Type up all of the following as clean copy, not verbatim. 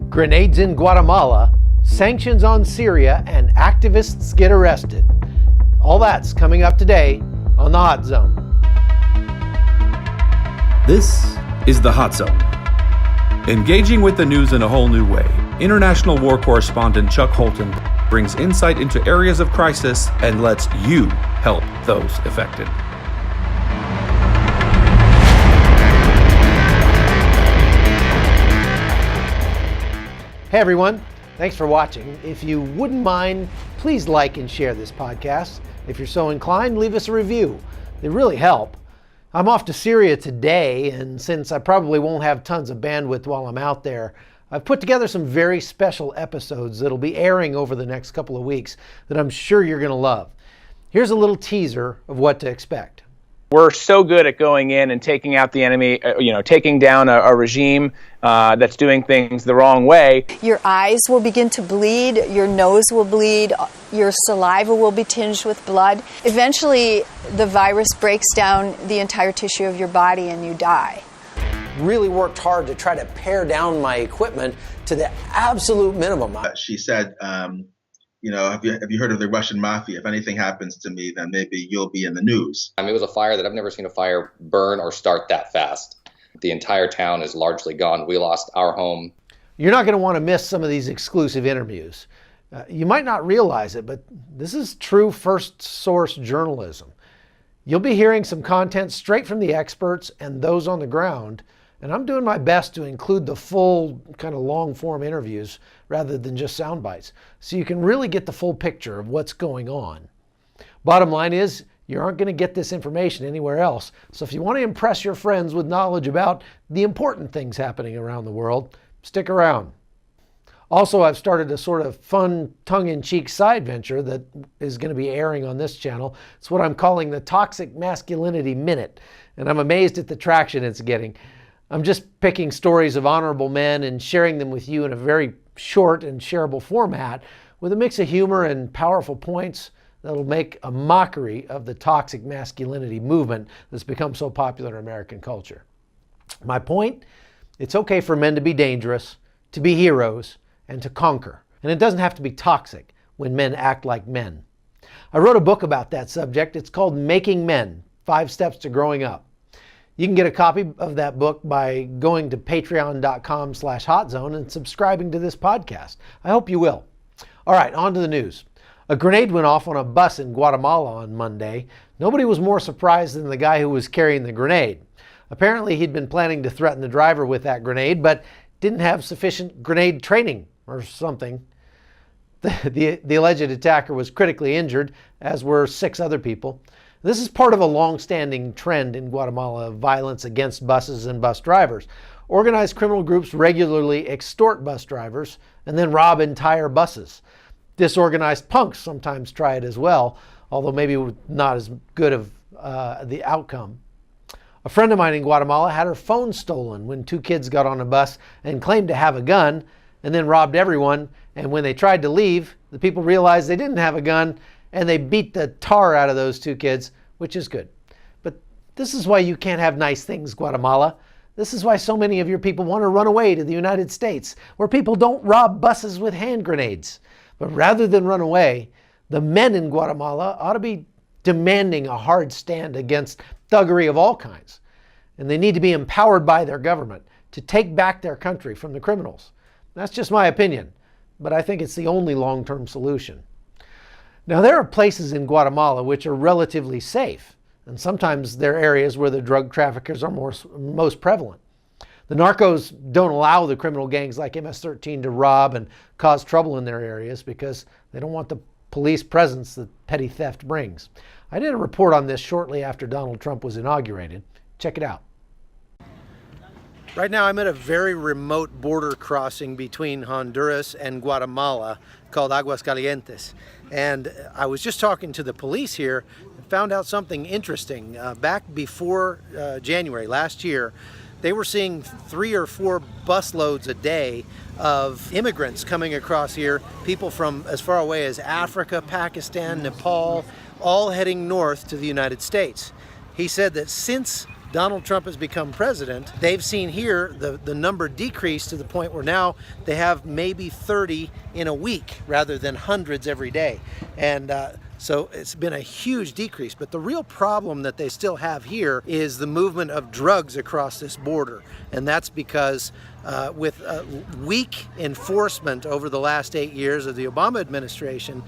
Grenades in Guatemala, sanctions on Syria, and activists get arrested. All that's coming up today on The Hot Zone. This is The Hot Zone. Engaging with the news in a whole new way, international war correspondent Chuck Holton brings insight into areas of crisis and lets you help those affected. Hey everyone, thanks for watching. If you wouldn't mind, please like and share this podcast. If you're so inclined, leave us a review. They really help. I'm off to Syria today, and since I probably won't have tons of bandwidth while I'm out there, I've put together some very special episodes that'll be airing over the next couple of weeks that I'm sure you're going to love. Here's a little teaser of what to expect. We're so good at going in and taking out the enemy, taking down a regime that's doing things the wrong way. Your eyes will begin to bleed, your nose will bleed, your saliva will be tinged with blood. Eventually, the virus breaks down the entire tissue of your body and you die. Really worked hard to try to pare down my equipment to the absolute minimum. She said, have you heard of the Russian mafia? If anything happens to me, then maybe you'll be in the news. It was a fire that I've never seen a fire burn or start that fast. The entire town is largely gone. We lost our home. You're not going to want to miss some of these exclusive interviews. You might not realize it, but this is true first source journalism. You'll be hearing some content straight from the experts and those on the ground. And I'm doing my best to include the full kind of long form interviews rather than just sound bites, so you can really get the full picture of what's going on. Bottom line is, you aren't going to get this information anywhere else. So if you want to impress your friends with knowledge about the important things happening around the world, stick around. Also, I've started a sort of fun tongue-in-cheek side venture that is going to be airing on this channel. It's what I'm calling the Toxic Masculinity Minute, and I'm amazed at the traction it's getting. I'm just picking stories of honorable men and sharing them with you in a very short and shareable format with a mix of humor and powerful points that'll make a mockery of the toxic masculinity movement that's become so popular in American culture. My point? It's okay for men to be dangerous, to be heroes, and to conquer. And it doesn't have to be toxic when men act like men. I wrote a book about that subject. It's called Making Men: 5 Steps to Growing Up. You can get a copy of that book by going to patreon.com/hotzone and subscribing to this podcast. I hope you will. All right, on to the news. A grenade went off on a bus in Guatemala on Monday. Nobody was more surprised than the guy who was carrying the grenade. Apparently, he'd been planning to threaten the driver with that grenade, but didn't have sufficient grenade training or something. The alleged attacker was critically injured, as were 6 other people. This is part of a long-standing trend in Guatemala of violence against buses and bus drivers. Organized criminal groups regularly extort bus drivers and then rob entire buses. Disorganized punks sometimes try it as well, although maybe not as good of the outcome. A friend of mine in Guatemala had her phone stolen when 2 kids got on a bus and claimed to have a gun and then robbed everyone. And when they tried to leave, the people realized they didn't have a gun and they beat the tar out of those 2 kids, which is good. But this is why you can't have nice things, Guatemala. This is why so many of your people want to run away to the United States, where people don't rob buses with hand grenades. But rather than run away, the men in Guatemala ought to be demanding a hard stand against thuggery of all kinds. And they need to be empowered by their government to take back their country from the criminals. That's just my opinion, but I think it's the only long-term solution. Now, there are places in Guatemala which are relatively safe, and sometimes they're areas where the drug traffickers are most prevalent. The narcos don't allow the criminal gangs like MS-13 to rob and cause trouble in their areas because they don't want the police presence that petty theft brings. I did a report on this shortly after Donald Trump was inaugurated. Check it out. Right now I'm at a very remote border crossing between Honduras and Guatemala called Aguascalientes. And I was just talking to the police here and found out something interesting. Back before January last year, they were seeing 3 or 4 busloads a day of immigrants coming across here, people from as far away as Africa, Pakistan, Nepal, all heading north to the United States. He said that since Donald Trump has become president, they've seen here the number decrease to the point where now they have maybe 30 in a week rather than hundreds every day. And so it's been a huge decrease. But the real problem that they still have here is the movement of drugs across this border. And that's because with weak enforcement over the last 8 years of the Obama administration,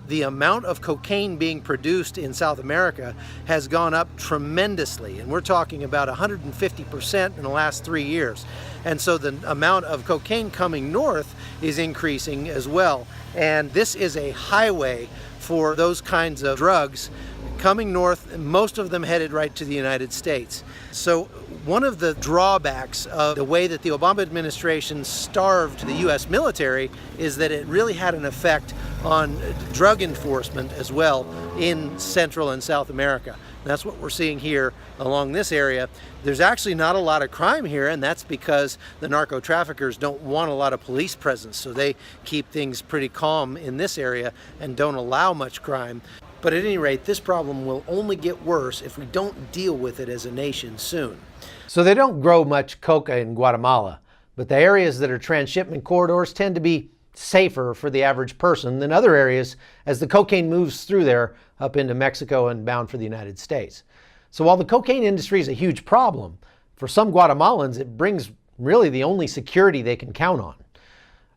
the amount of cocaine being produced in South America has gone up tremendously. And we're talking about 150% in the last 3 years. And so the amount of cocaine coming north is increasing as well. And this is a highway for those kinds of drugs coming north, most of them headed right to the United States. So one of the drawbacks of the way that the Obama administration starved the U.S. military is that it really had an effect on drug enforcement as well in Central and South America. And that's what we're seeing here along this area. There's actually not a lot of crime here, and that's because the narco traffickers don't want a lot of police presence, so they keep things pretty calm in this area and don't allow much crime. But at any rate, this problem will only get worse if we don't deal with it as a nation soon. So they don't grow much coca in Guatemala, but the areas that are transshipment corridors tend to be safer for the average person than other areas as the cocaine moves through there up into Mexico and bound for the United States. So while the cocaine industry is a huge problem, for some Guatemalans it brings really the only security they can count on.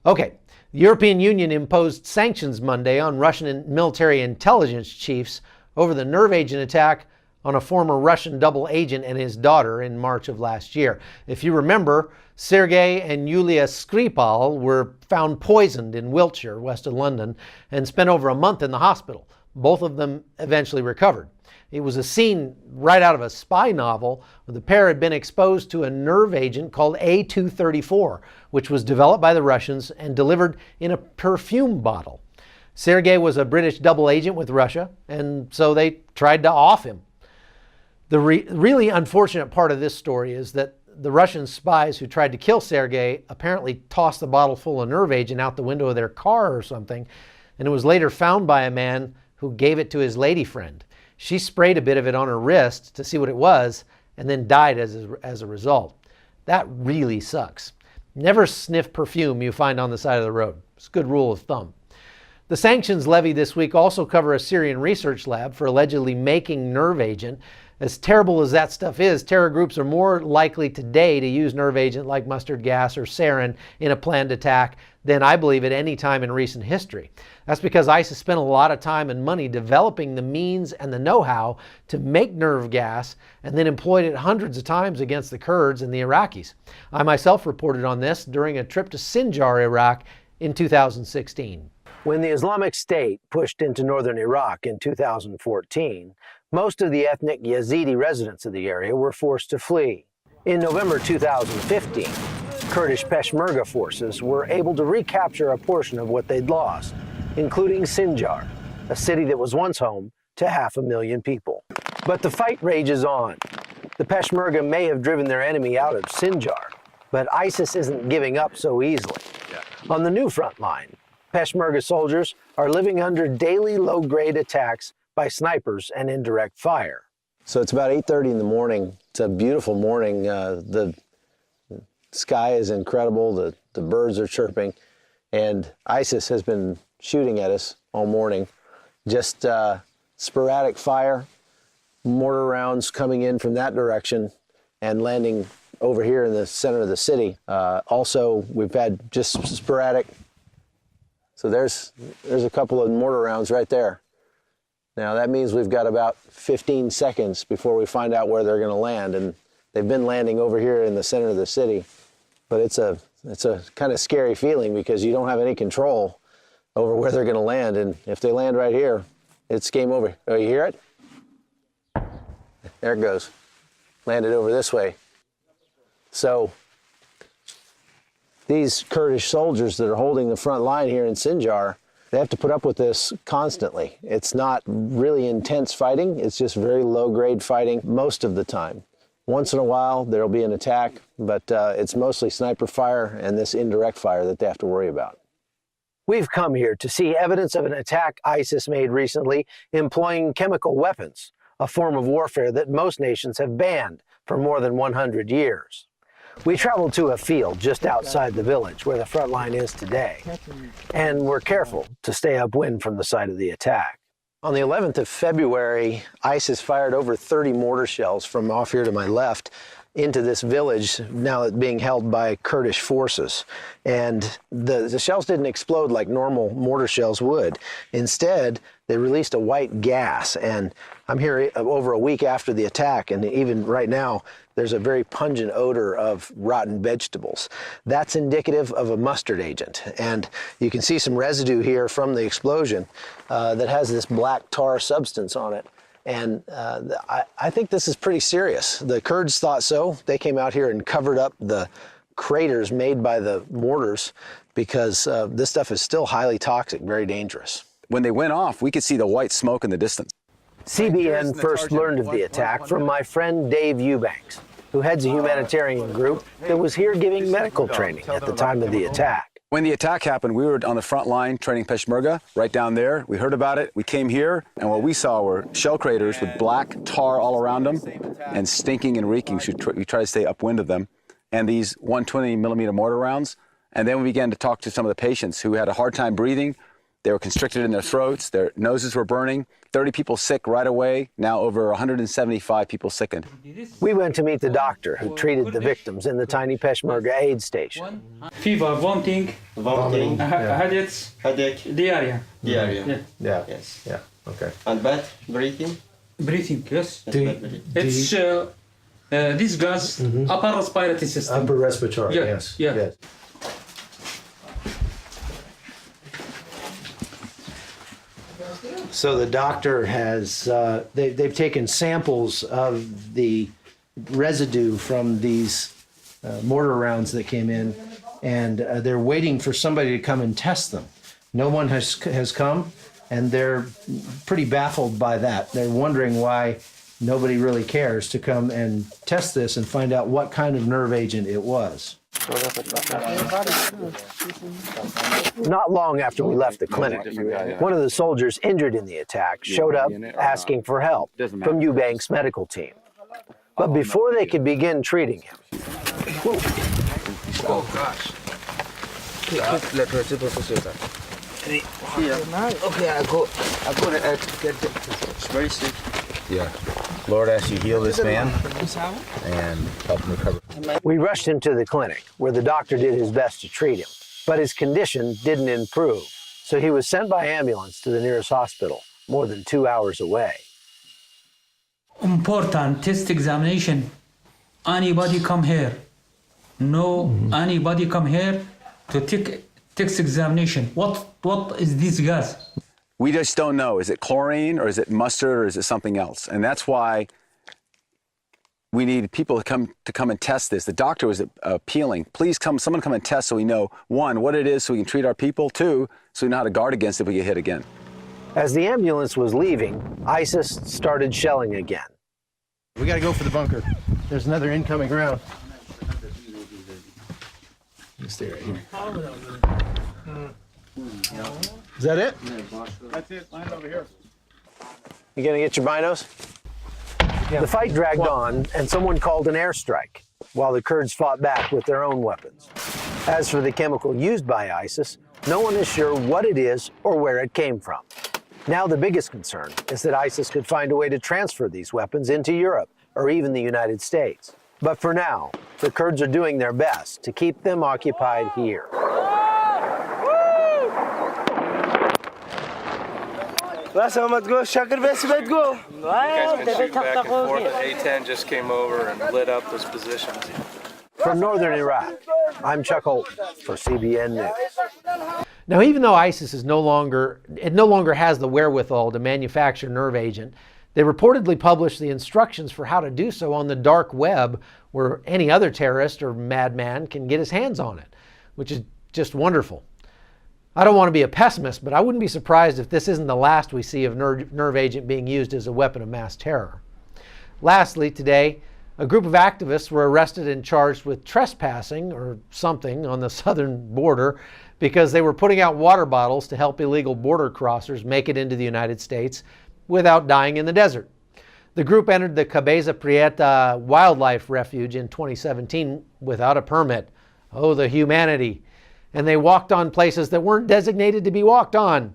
Okay, the European Union imposed sanctions Monday on Russian military intelligence chiefs over the nerve agent attack on a former Russian double agent and his daughter in March of last year. If you remember, Sergei and Yulia Skripal were found poisoned in Wiltshire, west of London, and spent over a month in the hospital. Both of them eventually recovered. It was a scene right out of a spy novel where the pair had been exposed to a nerve agent called A234, which was developed by the Russians and delivered in a perfume bottle. Sergei was a British double agent with Russia, and so they tried to off him. The really unfortunate part of this story is that the Russian spies who tried to kill Sergei apparently tossed the bottle full of nerve agent out the window of their car or something, and it was later found by a man who gave it to his lady friend. She sprayed a bit of it on her wrist to see what it was and then died as a result. That really sucks. Never sniff perfume you find on the side of the road. It's a good rule of thumb. The sanctions levied this week also cover a Syrian research lab for allegedly making nerve agent. As terrible as that stuff is, terror groups are more likely today to use nerve agent like mustard gas or sarin in a planned attack than I believe at any time in recent history. That's because ISIS spent a lot of time and money developing the means and the know-how to make nerve gas and then employed it hundreds of times against the Kurds and the Iraqis. I myself reported on this during a trip to Sinjar, Iraq in 2016. When the Islamic State pushed into northern Iraq in 2014, most of the ethnic Yazidi residents of the area were forced to flee. In November 2015, Kurdish Peshmerga forces were able to recapture a portion of what they'd lost, including Sinjar, a city that was once home to 500,000 people. But the fight rages on. The Peshmerga may have driven their enemy out of Sinjar, but ISIS isn't giving up so easily. On the new front line, Peshmerga soldiers are living under daily low-grade attacks by snipers and indirect fire. So it's about 8:30 in the morning. It's a beautiful morning. The sky is incredible. The birds are chirping. And ISIS has been shooting at us all morning. Just sporadic fire, mortar rounds coming in from that direction and landing over here in the center of the city. Also, we've had just sporadic. So there's a couple of mortar rounds right there. Now that means we've got about 15 seconds before we find out where they're going to land, and they've been landing over here in the center of the city. But it's a kind of scary feeling because you don't have any control over where they're going to land, and if they land right here, it's game over. Oh, you hear it? There it goes. Landed over this way. So these Kurdish soldiers that are holding the front line here in Sinjar, they have to put up with this constantly. It's not really intense fighting. It's just very low-grade fighting most of the time. Once in a while, there'll be an attack, but it's mostly sniper fire and this indirect fire that they have to worry about. We've come here to see evidence of an attack ISIS made recently employing chemical weapons, a form of warfare that most nations have banned for more than 100 years. We traveled to a field just outside the village where the front line is today, and we're careful to stay upwind from the site of the attack. On the 11th of February, ISIS fired over 30 mortar shells from off here to my left into this village, now being held by Kurdish forces. And the shells didn't explode like normal mortar shells would. Instead, they released a white gas. And I'm here over a week after the attack, and even right now, there's a very pungent odor of rotten vegetables. That's indicative of a mustard agent. And you can see some residue here from the explosion that has this black tar substance on it. And I think this is pretty serious. The Kurds thought so. They came out here and covered up the craters made by the mortars because this stuff is still highly toxic, very dangerous. When they went off, we could see the white smoke in the distance. CBN first learned of the attack from my friend Dave Eubanks, who heads a humanitarian group that was here giving medical training at the time of the attack. When the attack happened, we were on the front line training Peshmerga right down there. We heard about it. We came here, and what we saw were shell craters with black tar all around them and stinking and reeking. So we tried to stay upwind of them, and these 120 millimeter mortar rounds. And then we began to talk to some of the patients who had a hard time breathing. They were constricted in their throats. Their noses were burning. 30 people sick right away. Now over 175 people sickened. We went to meet the doctor who treated the victims in the tiny Peshmerga aid station. Fever, vomiting, headaches, diarrhea. Yeah. Yes. Yeah. Okay. And bad breathing? Breathing, yes. It's this gas, upper respiratory system. Upper respiratory. Yeah, Yes. yeah. Yes. So the doctor has, they've taken samples of the residue from these mortar rounds that came in, and they're waiting for somebody to come and test them. No one has come, and they're pretty baffled by that. They're wondering why nobody really cares to come and test this and find out what kind of nerve agent it was. Not long after we left the clinic, one of the soldiers injured in the attack showed up asking for help from Eubanks' medical team. But before they could begin treating him, Oh gosh. Okay, I go to get it. It's very sick. Yeah. Lord, as you heal this man and help him recover. we rushed him to the clinic where the doctor did his best to treat him. But his condition didn't improve, so he was sent by ambulance to the nearest hospital, more than 2 hours away. Important test examination. Anybody come here? No, anybody come here to take test examination. What is this gas? We just don't know. Is it chlorine or is it mustard or is it something else? And that's why we need people to come and test this. The doctor was appealing, please someone come and test so we know, one, what it is so we can treat our people, two, so we know how to guard against it if we get hit again. As the ambulance was leaving, ISIS started shelling again. We got to go for the bunker. There's another incoming round. Stay right here. Is that it? That's it. Land over here. You gonna get your binos? The fight dragged on, and someone called an airstrike, while the Kurds fought back with their own weapons. As for the chemical used by ISIS, no one is sure what it is or where it came from. Now the biggest concern is that ISIS could find a way to transfer these weapons into Europe or even the United States. But for now, the Kurds are doing their best to keep them occupied here. Last time I'd go, Shakir Besi would go. You guys been shooting back and forth. The A-10 just came over and lit up those positions. From northern Iraq, I'm Chuck Holton for CBN News. Now, even though ISIS is no longer has the wherewithal to manufacture nerve agent, they reportedly published the instructions for how to do so on the dark web, where any other terrorist or madman can get his hands on it, which is just wonderful. I don't want to be a pessimist, but I wouldn't be surprised if this isn't the last we see of nerve agent being used as a weapon of mass terror. Lastly, today, a group of activists were arrested and charged with trespassing or something on the southern border because they were putting out water bottles to help illegal border crossers make it into the United States without dying in the desert. The group entered the Cabeza Prieta Wildlife Refuge in 2017 without a permit. Oh, the humanity. And they walked on places that weren't designated to be walked on.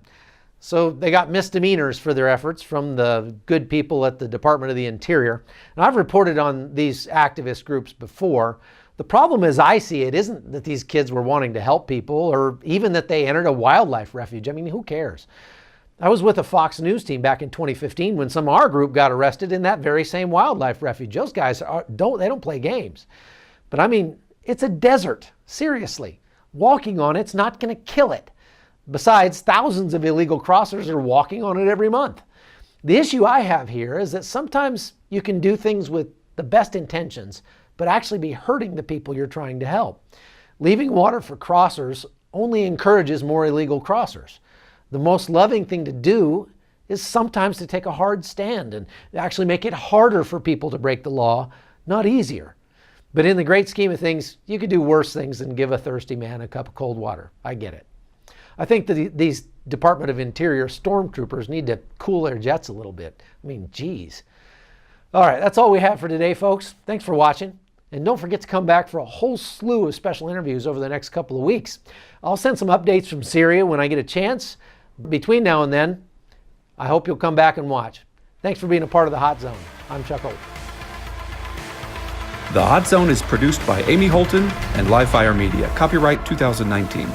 So they got misdemeanors for their efforts from the good people at the Department of the Interior. And I've reported on these activist groups before. The problem as I see it isn't that these kids were wanting to help people or even that they entered a wildlife refuge. I mean, who cares? I was with a Fox News team back in 2015 when some of our group got arrested in that very same wildlife refuge. Those guys don't play games. But I mean, it's a desert, seriously. Walking on it's not going to kill it. Besides, thousands of illegal crossers are walking on it every month. The issue I have here is that sometimes you can do things with the best intentions, but actually be hurting the people you're trying to help. Leaving water for crossers only encourages more illegal crossers. The most loving thing to do is sometimes to take a hard stand and actually make it harder for people to break the law, not easier. But in the great scheme of things, you could do worse things than give a thirsty man a cup of cold water. I get it. I think that these Department of Interior stormtroopers need to cool their jets a little bit. I mean, geez. All right, that's all we have for today, folks. Thanks for watching. And don't forget to come back for a whole slew of special interviews over the next couple of weeks. I'll send some updates from Syria when I get a chance. Between now and then, I hope you'll come back and watch. Thanks for being a part of the Hot Zone. I'm Chuck Holton. The Hot Zone is produced by Amy Holton and Livefire Media. Copyright 2019.